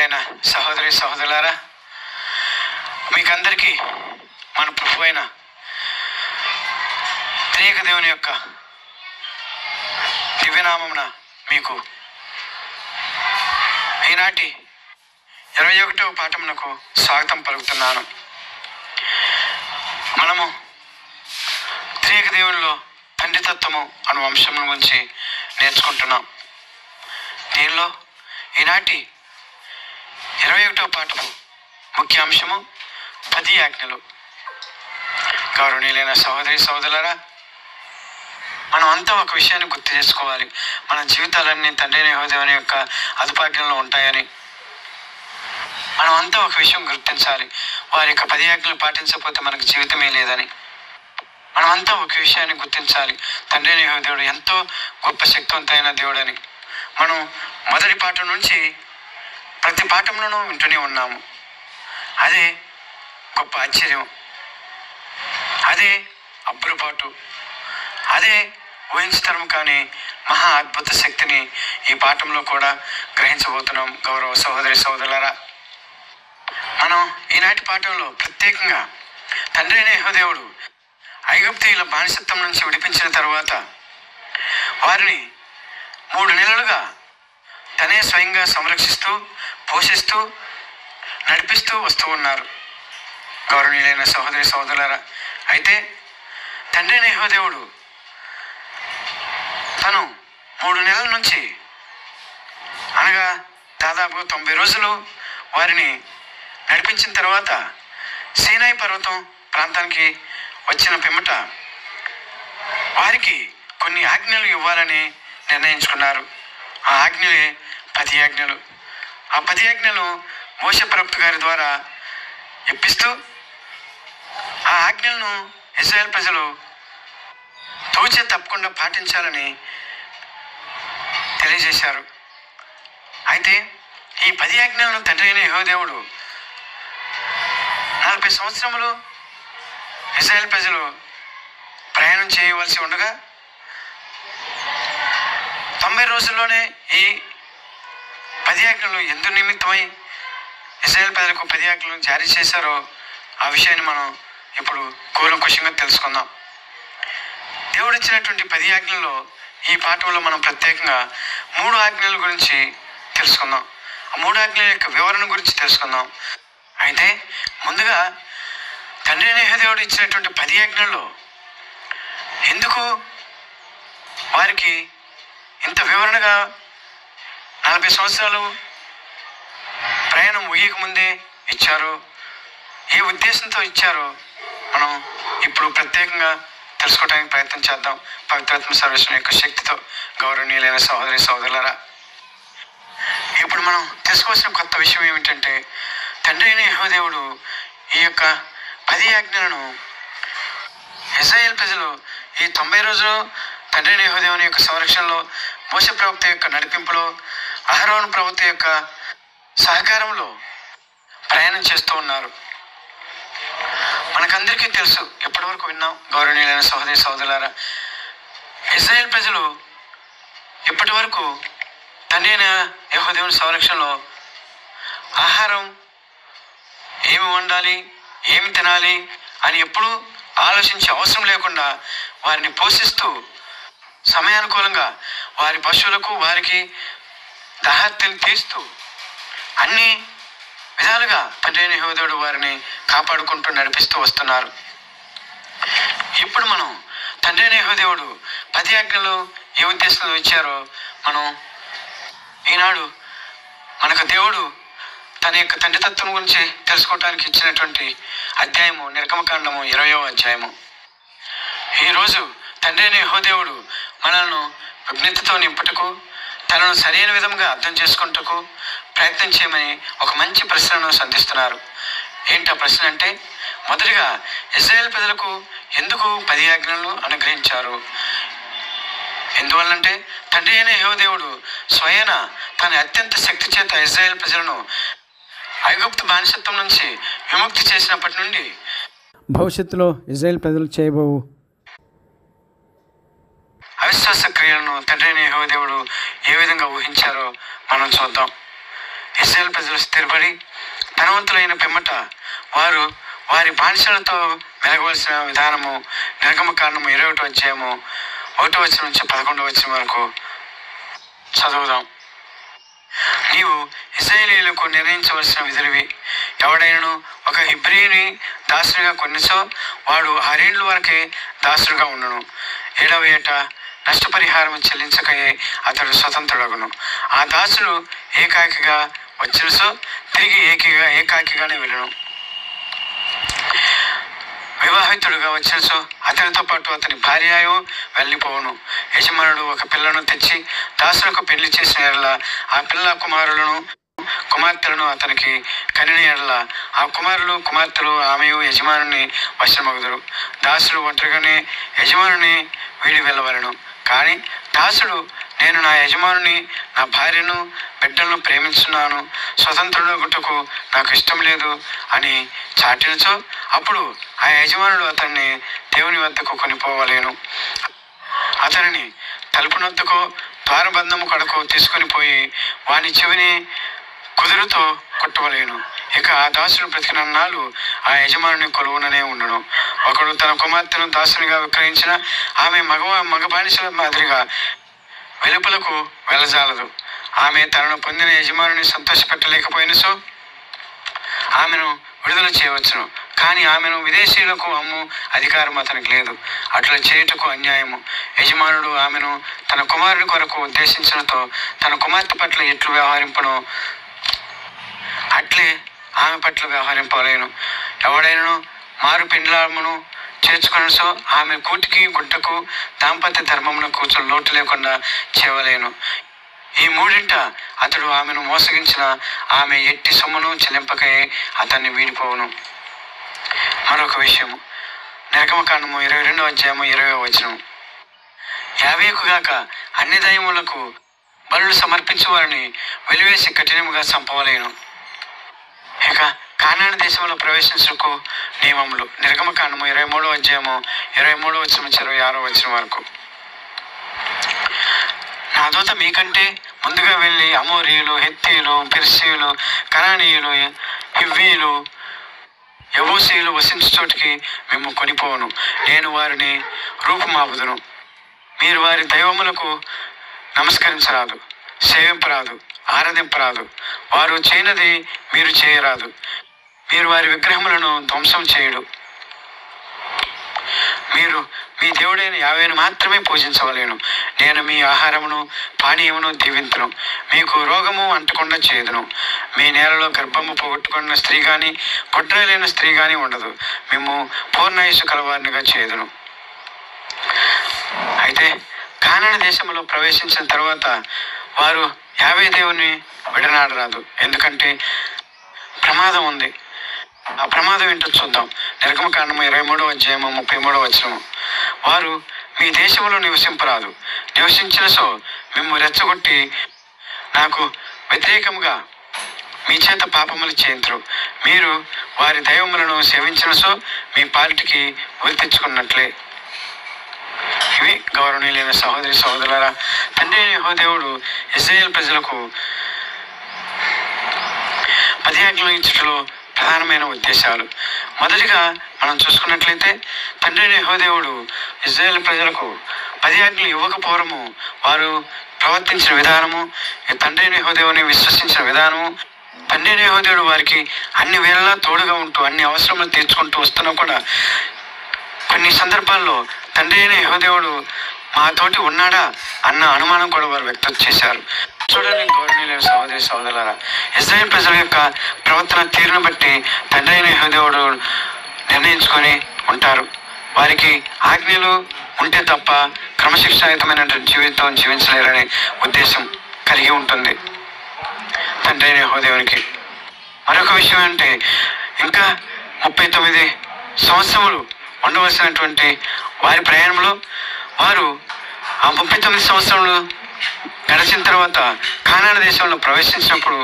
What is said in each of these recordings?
గౌరవనీయులైన సహోదరి సహోదరులారా, మీకందరికీ మన ప్రభు అయిన త్రియేక దేవుని యొక్క దివ్యనామమున మీకు ఈనాటి 21వ పాఠమునకు స్వాగతం పలుకుతున్నాను. మనము త్రియేక దేవునిలో తండ్రితత్వము అను అంశం గురించి నేర్చుకుంటున్నాం. దీనిలో ఈనాటి 21వ పాఠము ముఖ్యాంశము 10 ఆజ్ఞలు. గౌరవనీయులైన సహోదరి సహోదరులారా, మనం అంతా ఒక విషయాన్ని గుర్తు చేసుకోవాలి. మన జీవితాలన్నీ తండ్రి అయిన యెహోవా దేవుని యొక్క అదుపాజ్ఞలో ఉంటాయని మనం అంతా ఒక విషయం గుర్తించాలి. వారి యొక్క 10 ఆజ్ఞలు పాటించకపోతే మనకు జీవితమే లేదని మనం అంతా ఒక విషయాన్ని గుర్తించాలి. తండ్రి అయిన యెహోవా దేవుడు ఎంతో గొప్ప శక్తివంతమైన దేవుడని మనం మొదటి పాఠం నుంచి ప్రతి పాఠంలోనూ వింటూనే ఉన్నాము. అదే గొప్ప ఆశ్చర్యం, అదే అబ్బురపాటు, అదే ఊహించతరం కానీ మహా అద్భుత శక్తిని ఈ పాఠంలో కూడా గ్రహించబోతున్నాం. గౌరవ సహోదరి సహోదరులారా, మనం ఈనాటి పాఠంలో ప్రత్యేకంగా తండ్రి అయిన యెహోవా దేవుడు ఐగుప్తీయుల బానిసత్వం నుంచి విడిపించిన తర్వాత వారిని 3 నెలలుగా తనే స్వయంగా సంరక్షిస్తూ పోషిస్తూ నడిపిస్తూ వస్తూ ఉన్నారు. గౌరవనీయులైన సహోదరి సహోదరులారా, అయితే తండ్రి అయిన యెహోవా దేవుడు తను 3 నెలల నుంచి అనగా దాదాపు 90 రోజులు వారిని నడిపించిన తర్వాత సీనాయి పర్వతం ప్రాంతానికి వచ్చిన పిమ్మట వారికి కొన్ని ఆజ్ఞలు ఇవ్వాలని నిర్ణయించుకున్నారు. ఆ ఆజ్ఞలే 10 ఆజ్ఞలు. ఆ 10 ఆజ్ఞలు మోషే ప్రవక్త గారి ద్వారా ఇప్పిస్తూ ఆ ఆజ్ఞలను ఇశ్రాయేల్ ప్రజలు తూచే తప్పకుండా పాటించాలని తెలియజేశారు. అయితే ఈ 10 ఆజ్ఞలను తండ్రి అయిన యెహోవా దేవుడు 40 సంవత్సరములు ఇశ్రాయేల్ ప్రజలు ప్రయాణం చేయవలసి ఉండగా 90 రోజుల్లోనే ఈ 10 ఆజ్ఞలు ఎందు నిమిత్తమై ఇశ్రాయేల్ ప్రజలకు 10 ఆజ్ఞలను జారీ చేశారో ఆ విషయాన్ని మనం ఇప్పుడు కూలంకషంగా తెలుసుకుందాం. దేవుడు ఇచ్చినటువంటి 10 ఆజ్ఞల్లో ఈ పాఠంలో మనం ప్రత్యేకంగా 3 ఆజ్ఞల గురించి తెలుసుకుందాం. ఆ 3 ఆజ్ఞల యొక్క వివరణ గురించి తెలుసుకుందాం. అయితే ముందుగా తండ్రి అయిన యెహోవా దేవుడు ఇచ్చినటువంటి 10 ఆజ్ఞల్లో ఎందుకు వారికి ఇంత వివరణగా 40 సంవత్సరాలు ప్రయాణం ముగియక ముందే ఇచ్చారు, ఏ ఉద్దేశంతో ఇచ్చారో మనం ఇప్పుడు ప్రత్యేకంగా తెలుసుకోవడానికి ప్రయత్నం చేద్దాం. పవిత్రాత్మ సర్వేశ్వరుని యొక్క శక్తితో. గౌరవనీయులైన సహోదరి సహోదరులారా, ఇప్పుడు మనం తెలుసుకోవాల్సిన కొత్త విషయం ఏమిటంటే తండ్రి అయిన యెహోవా దేవుడు ఈ యొక్క 10 ఆజ్ఞలను ఇశ్రాయేల్ ప్రజలు ఈ 90 రోజులు తండ్రి అయిన యెహోవా దేవుని యొక్క సంరక్షణలో, మోషే ప్రవక్త యొక్క నడిపింపులో, అహరోను ప్రవక్త యొక్క సహకారంలో ప్రయాణం చేస్తూ ఉన్నారు. మనకందరికీ తెలుసు, ఎప్పటి వరకు విన్నాం. గౌరవనీయులైన సహోదరి సహోదరులారా, ఇశ్రాయేల్ ప్రజలు ఇప్పటి వరకు తండ్రి అయిన యెహోవా దేవుని సంరక్షణలో ఆహారం ఏమి వండాలి, ఏమి తినాలి అని ఎప్పుడూ ఆలోచించే అవసరం లేకుండా వారిని పోషిస్తూ సమయానుకూలంగా వారి పశువులకు వారికి దాహార్తిని తీస్తూ అన్ని విధాలుగా తండ్రి అయిన యెహోవా దేవుడు వారిని కాపాడుకుంటూ నడిపిస్తూ వస్తున్నారు. ఇప్పుడు మనం తండ్రి అయిన యెహోవా దేవుడు 10 ఆజ్ఞలు ఏ ఉద్దేశంలో ఇచ్చారో మనం ఈనాడు మనకు దేవుడు తన యొక్క తండ్రితత్వం గురించి తెలుసుకోవడానికి ఇచ్చినటువంటి అధ్యాయము నిర్గమకాండము 20వ అధ్యాయము. ఈరోజు తండ్రి అయిన యెహోవా దేవుడు మనల్ని విజ్ఞతతో నింపుటకు, తనను సరైన విధంగా అర్థం చేసుకుంటకు ప్రయత్నం చేయమని ఒక మంచి ప్రశ్నను సంధిస్తున్నారు. ఏంటి ఆ ప్రశ్న అంటే, మొదటిగా ఇశ్రాయేల్ ప్రజలకు ఎందుకు 10 ఆజ్ఞలను అనుగ్రహించారు? ఎందువల్లంటే తండ్రి అయిన యెహోవా దేవుడు స్వయాన తన అత్యంత శక్తి చేత ఇశ్రాయేల్ ప్రజలను ఐగుప్తు బానిసత్వం నుంచి విముక్తి చేసినప్పటి నుండి భవిష్యత్తులో ఇశ్రాయేల్ ప్రజలు చేయబోవు అవిశ్వాస క్రియలను తండ్రి అయిన యెహోవా దేవుడు ఏ విధంగా ఊహించారో మనం చూద్దాం. ఇశ్రాయేలు ప్రజలు స్థిరపడి ధనవంతులైన పిమ్మట వారు వారి బానిసలతో మెలగవలసిన విధానము నిర్గమకాండము 21 అధ్యాయము 1 వచనం నుంచి 11 వచనం వరకు చదువుదాం. నీవు ఇశ్రాయేలీయులకు నిర్ణయించవలసిన విధులివి. ఎవడైనను ఒక హెబ్రీయుని దాసునిగా కొనిసో వాడు 6 ఏళ్ల వరకే దాసుడుగా ఉండును. 7వ ఏట నష్టపరిహారం చెల్లించకయే అతడు స్వతంత్రుడగును. ఆ దాసుడు ఏకాకిగా వచ్చినసో తిరిగి ఏకాకిగానే వెళ్ళును. వివాహితుడుగా వచ్చినసో అతనితో పాటు అతని భార్యయు వెళ్ళిపోవును. యజమానుడు ఒక పిల్లను తెచ్చి దాసులకు పెళ్లి చేసిన ఎడల ఆ పిల్ల కుమార్తెలను అతనికి కనిన ఎడల ఆ కుమారులు కుమార్తెలు ఆమెయు యజమానుని వశమగుదురు. దాసుడు ఒంటరిగానే యజమానుని వీడి వెళ్ళవలను. కానీ దాసుడు నేను నా యజమానుని నా భార్యను బిడ్డలను ప్రేమించున్నాను, స్వతంత్రుడగుటకు నాకు ఇష్టం లేదు అని చాటినచో అప్పుడు ఆ యజమానుడు అతన్ని దేవుని వద్దకు కొనిపోవలేను. అతనిని తలుపునొద్దకో ద్వారబంధము కడకు తీసుకొని పోయి వాని చెవిని కుదురుతో కొట్టవలేను. ఇక ఆ దాసుడు బ్రతికినన్నాళ్ళు ఆ యజమానుని కొలువుననే ఉండును. ఒకడు తన కుమార్తెను దాసునిగా విక్రయించిన ఆమె మగ బానిసల మాదిరిగా వెలుపలకు వెళ్ళజాలదు. ఆమె తనను పొందిన యజమానుని సంతోషపెట్టలేకపోయినసో ఆమెను విడుదల చేయవచ్చును. కానీ ఆమెను విదేశీయులకు అమ్ము అధికారం అతనికి లేదు. అట్లా చేయుటకు అన్యాయము. యజమానుడు ఆమెను తన కుమారుని కొరకు ఉద్దేశించడంతో తన కుమార్తె పట్ల ఎట్లు వ్యవహరింపను అట్లే ఆమె పట్ల వ్యవహరింపలేను. ఎవడైనను మారు పెండ్లామును చేర్చుకొనసో ఆమె కూటికి గుడ్డకు దాంపత్య ధర్మమునకు లోటు లేకుండా చేయవలేను. ఈ మూడింట అతడు ఆమెను మోసగించిన ఆమె ఎట్టి సొమ్మును చెల్లింపకయే అతన్ని వీడిపోవును. మరొక విషయము, నిర్గమకాండము 22వ అధ్యాయము 20వ వచనం. యావేకుగాక అన్ని దైవములకు బలులు సమర్పించు వారిని వెలివేసి కఠినముగా చంపవలేను. ఇక కానాను దేశంలో ప్రవేశించుటకు నియమములు. నిర్గమకాండము 23వ అధ్యాయము 23వ వచనం నుంచి 26వ వచనం వరకు. నా దూత మీకంటే ముందుగా వెళ్ళి అమోరీయులు, హెత్తీయులు, పెర్సీయులు, కనానీయులు, హివ్వీయులు, యెబూసీయులు వసించు చోటికి మేము కొనిపోవును. నేను వారిని రూపుమాపుదును. మీరు వారి దైవములకు నమస్కరించరాదు, సేవింపరాదు, ఆరాధింపరాదు. వారు చేయనది మీరు చేయరాదు. మీరు వారి విగ్రహములను ధ్వంసం చేయుడు. మీరు మీ దేవుడైన యావేను మాత్రమే పూజించవలేను. నేను మీ ఆహారమును పానీయమును దీవింతును. మీకు రోగము అంటకుండా చేయుదును. మీ నేలలో గర్భము పోగొట్టుకున్న స్త్రీ కానీ గొడ్రాలైన స్త్రీ కానీ ఉండదు. మేము పూర్ణాయుసు కలవారినిగా చేయుదును. అయితే కానాను దేశంలో ప్రవేశించిన తర్వాత వారు యావే దేవుని విడనాడరాదు. ఎందుకంటే ప్రమాదం ఉంది. ఆ ప్రమాదం ఏంటో చూద్దాం. నిర్గమకాండము 23వ అధ్యాయము 33వ వచనము. వారు మీ దేశంలో నివసింపరాదు. నివసించినసో మేము రెచ్చగొట్టి నాకు వ్యతిరేకంగా మీ చేత పాపములు చేయించరు. మీరు వారి దైవములను సేవించినసో మీ పాలిటికి ఉరి తెచ్చుకున్నట్లే. ఇవి గౌరవనీయులైన సహోదరి సహోదరులారా, తండ్రి అయిన యెహోవా దేవుడు ఇశ్రాయేలు ప్రజలకు 10 ఆజ్ఞలు ఇచ్చుటలో ప్రధానమైన ఉద్దేశాలు. మొదటిగా మనం చూసుకున్నట్లయితే తండ్రి అయిన యెహోవా దేవుడు ఇశ్రాయేలు ప్రజలకు 10 ఆజ్ఞలు ఇవ్వకపోవడము, వారు ప్రవర్తించిన విధానము, తండ్రి అయిన యెహోవా దేవుని విశ్వసించిన విధానము, తండ్రి అయిన యెహోవా దేవుడు వారికి అన్ని వేళలా తోడుగా ఉంటూ అన్ని అవసరములు తీర్చుకుంటూ వస్తున్నా కూడా కొన్ని సందర్భాల్లో తండ్రి అయిన యెహోవా దేవుడు మాతోటి ఉన్నాడా అన్న అనుమానం కూడా వారు వ్యక్తం చేశారు. చూడండి గౌరవనీయులైన సహోదరి సహోదరులారా, ఇశ్రాయేలు ప్రజల యొక్క ప్రవర్తన తీరును బట్టి తండ్రి అయిన యెహోవా దేవుడు నిర్ణయించుకొని ఉంటారు. వారికి ఆజ్ఞలు ఉంటే తప్ప క్రమశిక్షణాయుతమైనటువంటి జీవితం జీవించలేరనే ఉద్దేశం కలిగి ఉంటుంది తండ్రి అయిన యెహోవా దేవునికి. మరొక విషయం అంటే ఇంకా 39 సంవత్సరములు ఉండవలసినటువంటి వారి ప్రయాణంలో వారు ఆ 39 సంవత్సరములు గడిచిన తర్వాత కానాను దేశంలో ప్రవేశించినప్పుడు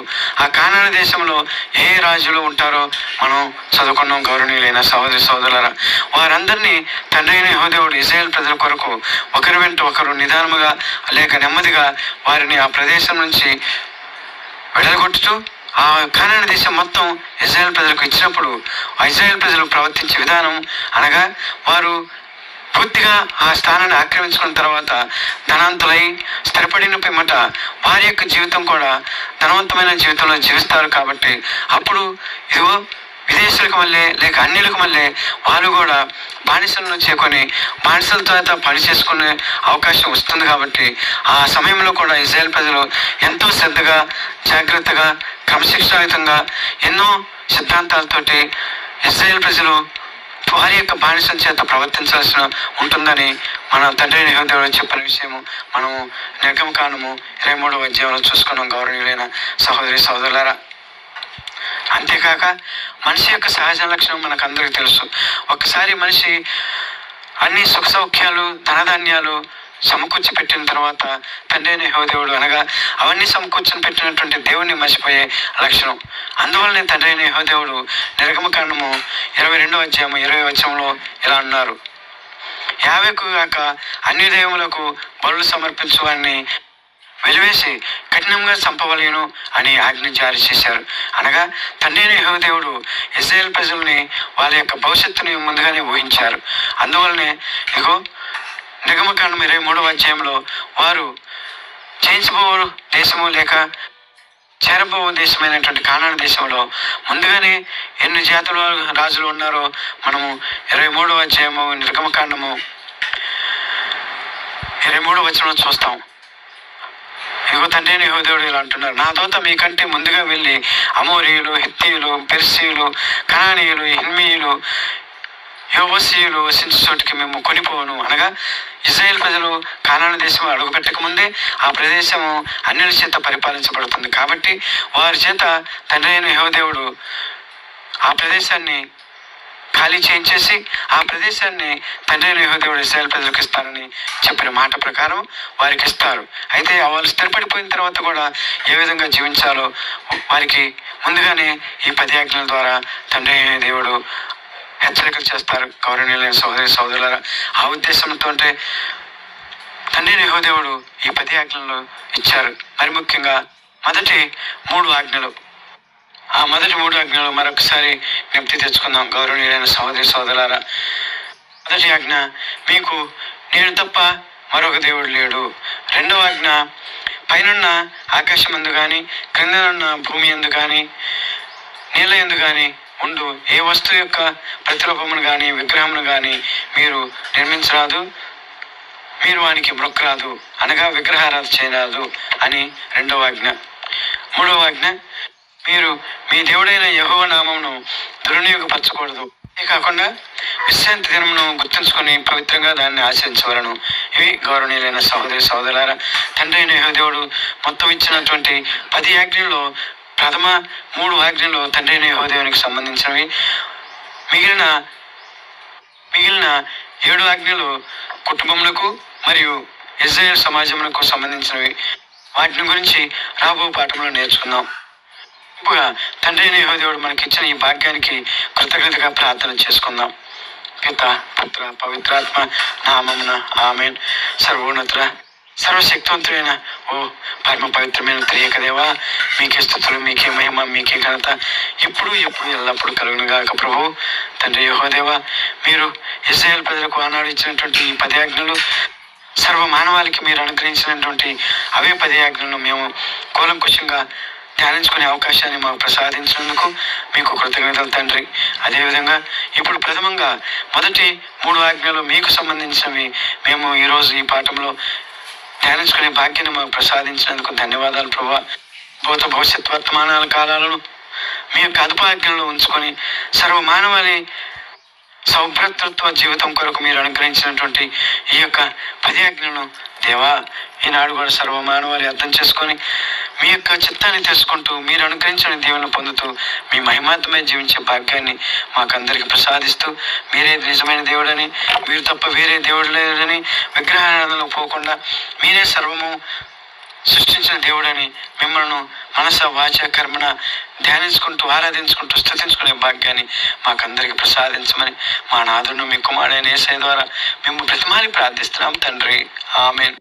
ఆ కానాను దేశంలో ఏ రాజులు ఉంటారో మనం చదువుకున్నాం. గౌరవనీయులైన సహోదరి సహోదరులారా, వారందరినీ తండ్రి అయిన యెహోవా దేవుడు ఇశ్రాయేలు ప్రజల కొరకు ఒకరి వెంట ఒకరు నిదానముగా లేక నెమ్మదిగా వారిని ఆ ప్రదేశం నుంచి వెడలగొట్టుతూ ఆ కానాను దేశం మొత్తం ఇజ్రాయేల్ ప్రజలకు ఇచ్చినప్పుడు ఆ ఇజ్రాయేల్ ప్రజలు ప్రవర్తించే విధానం అనగా వారు పూర్తిగా ఆ స్థానాన్ని ఆక్రమించుకున్న తర్వాత ధనవంతులై స్థిరపడిన పిమ్మట వారి యొక్క జీవితం కూడా ధనవంతమైన జీవితంలో జీవిస్తారు. కాబట్టి అప్పుడు ఇదిగో విదేశీయులకు మళ్ళీ లేక అన్యులకు మళ్ళీ వాళ్ళు కూడా బానిసలను చేకొని బానిసలతో పని చేసుకునే అవకాశం వస్తుంది. కాబట్టి ఆ సమయంలో కూడా ఇజ్రాయేల్ ప్రజలు ఎంతో శ్రద్ధగా, జాగ్రత్తగా, క్రమశిక్షణాయుతంగా ఎన్నో సిద్ధాంతాలతోటి ఇజ్రాయేల్ ప్రజలు వారి యొక్క బానిసల చేత ప్రవర్తించాల్సి ఉంటుందని మన తండ్రి యెహోవా చెప్పిన విషయము మనము నిర్గమకాండము 23వ అధ్యాయంలో చూసుకున్నాం గౌరవనీయులైన సహోదరి సహోదరులారా. అంతేకాక మనిషి యొక్క సహజ లక్షణం మనకు అందరికీ తెలుసు. ఒకసారి మనిషి అన్ని సుఖ సౌఖ్యాలు, ధనధాన్యాలు సమకూర్చి పెట్టిన తర్వాత తండ్రి అయిన యెహోవా అనగా అవన్నీ సమకూర్చుని పెట్టినటువంటి దేవుణ్ణి మర్చిపోయే లక్షణం. అందువల్లనే తండ్రి అయిన యెహోవా నిర్గమకాండము 22వ అధ్యాయం 20వ వచనంలో ఇలా అన్నారు, యావేకు గాక అన్ని దేవులకు బలులు సమర్పించు వారిని వెలివేసి కఠినంగా చంపవలేను అని ఆజ్ఞ జారీ చేశారు. అనగా తండ్రి అయిన యెహోవా ఇశ్రాయేలు ప్రజల్ని వాళ్ళ యొక్క భవిష్యత్తుని ముందుగానే ఊహించారు. అందువల్లనే ఇగో నిర్గమకాండం 23వ అధ్యాయంలో వారు జయించబో దేశము లేక చేరబో దేశమైనటువంటి కానాను దేశంలో ముందుగానే ఎన్ని జాతుల రాజులు ఉన్నారో మనము 23వ అధ్యాయము నిర్గమకాండము 23వ వచనంలో చూస్తాం. ఇగో తండ్రి అయిన యెహోవా ఇలా అంటున్నారు, నా దూత మీకంటే ముందుగా వెళ్ళి అమోరీయులు, హిత్తీయులు, పెర్సీయులు, కనానీయులు, హిమ్మీయులు, యోబసీయులు వసించే చోటికి మేము కొనిపోను. అనగా ఇశ్రాయేల్ ప్రజలు కానాను దేశం అడుగుపెట్టక ముందే ఆ ప్రదేశము అన్యుల చేత పరిపాలించబడుతుంది. కాబట్టి వారి చేత తండ్రి అయిన యెహోవా ఆ ప్రదేశాన్ని ఖాళీ చేయించేసి ఆ ప్రదేశాన్ని తండ్రి అయిన యెహోవా ఇశ్రాయేల్ ప్రజలకు ఇస్తారని చెప్పిన మాట ప్రకారం వారికి ఇస్తారు. అయితే వాళ్ళు స్థిరపడిపోయిన తర్వాత కూడా ఏ విధంగా జీవించాలో వారికి ముందుగానే ఈ 10 ఆజ్ఞల ద్వారా తండ్రి అయిన దేవుడు హెచ్చరికలు చేస్తారు. గౌరవనీయులైన సహోదరి సహోదరులారా, ఆ ఉద్దేశంతో తండ్రి అయిన యెహోవా ఈ 10 ఆజ్ఞలు ఇచ్చారు. మరి ముఖ్యంగా మొదటి 3 ఆజ్ఞలు, ఆ మొదటి 3 ఆజ్ఞలు మరొకసారి జ్ఞప్తి తెచ్చుకుందాం గౌరవనీయులైన సహోదరి సహోదరులారా. మొదటి ఆజ్ఞ, మీకు నేను తప్ప మరొక దేవుడు లేడు. 2వ ఆజ్ఞ, పైనున్న ఆకాశం ఎందు కానీ క్రిందనున్న భూమి ఎందు కానీ నీళ్ళ ఎందు కానీ ఉండు ఏ వస్తువు యొక్క ప్రతిరూపమును కానీ విగ్రహమును కానీ మీరు నిర్మించరాదు, మీరు వానికి మొక్కరాదు, అనగా విగ్రహారాధన చేయరాదు అని 2వ ఆజ్ఞ. 3వ ఆజ్ఞ, మీరు మీ దేవుడైన యెహోవా నామమును దుర్వినియోగపరచకూడదు. ఇది కాకుండా విశ్రాంతి దినమును గుర్తుంచుకొని పవిత్రంగా దాన్ని ఆచరించవలను. ఇవి గౌరవనీయులైన సహోదరి సహోదరులారా, తండ్రి అయిన యెహోవా మొత్తం ఇచ్చినటువంటి 10 ఆజ్ఞల్లో ప్రథమ 3 ఆజ్ఞలు తండ్రి అయిన యెహోవాకి సంబంధించినవి. మిగిలిన 7 ఆజ్ఞలు కుటుంబములకు మరియు ఇశ్రాయేలు సమాజములకు సంబంధించినవి. వాటిని గురించి రాబో పాఠంలో నేర్చుకుందాం. ఇప్పుడు తండ్రి అయిన యెహోవా మనకి ఇచ్చిన ఈ భాగ్యానికి కృతజ్ఞతగా ప్రార్థన చేసుకుందాం. పిత పుత్ర పవిత్రాత్మ నామమున ఆమేన్. సర్వోన్నతుల సర్వశక్తివంతుడైన ఓ పరమ పవిత్రమైన త్రియక దేవా, మీకే స్తుతులు, మీకే మహిమ, మీకే ఘనత ఇప్పుడు ఎల్లప్పుడు కలుగును గాక. ప్రభు తండ్రి యెహోవా, మీరు ఇశ్రాయేలు ప్రజలకు ఆనాడు ఇచ్చినటువంటి ఈ 10 ఆజ్ఞలు సర్వ మానవాళికి మీరు అనుగ్రహించినటువంటి అవే 10 ఆజ్ఞలను మేము కూలంకుషంగా ధ్యానించుకునే అవకాశాన్ని మాకు ప్రసాదించినందుకు మీకు కృతజ్ఞతలు తండ్రి. అదేవిధంగా ఇప్పుడు ప్రథమంగా మొదటి 3 ఆజ్ఞలు మీకు సంబంధించినవి మేము ఈరోజు ఈ పాఠంలో ధ్యానించుకునే భాగ్యాన్ని మాకు ప్రసాదించినందుకు ధన్యవాదాలు ప్రభు. భూత భవిష్యత్ వర్తమానాల కాలాలను మీ యొక్క అదుపాజ్ఞలను ఉంచుకొని సర్వ మానవాళి సౌభ్రతృత్వ జీవితం కొరకు మీరు అనుగ్రహించినటువంటి ఈ యొక్క 10 ఆజ్ఞలను దేవా ఈనాడు కూడా సర్వ మానవాళి అర్థం చేసుకొని మీ యొక్క చిత్తాన్ని తెలుసుకుంటూ మీరు అనుగ్రహించిన దీవెనలు పొందుతూ మీ మహిమాత్మై జీవించే భాగ్యాన్ని మాకందరికి ప్రసాదిస్తూ మీరే నిజమైన దేవుడని, మీరు తప్ప వేరే దేవుడు లేదని, విగ్రహారాధనలో పోకుండా మీరే సర్వము సృష్టించిన దేవుడని మిమ్మల్ని మనస వాచ కర్మణ ధ్యానించుకుంటూ ఆరాధించుకుంటూ స్తుతించుకునే భాగ్యాన్ని మాకందరికి ప్రసాదించమని మా నాథుడు మీ కుమారుడైన యేసయ్య ద్వారా మేము ప్రతిమాని ప్రార్థిస్తున్నాం తండ్రి. ఆమేన్.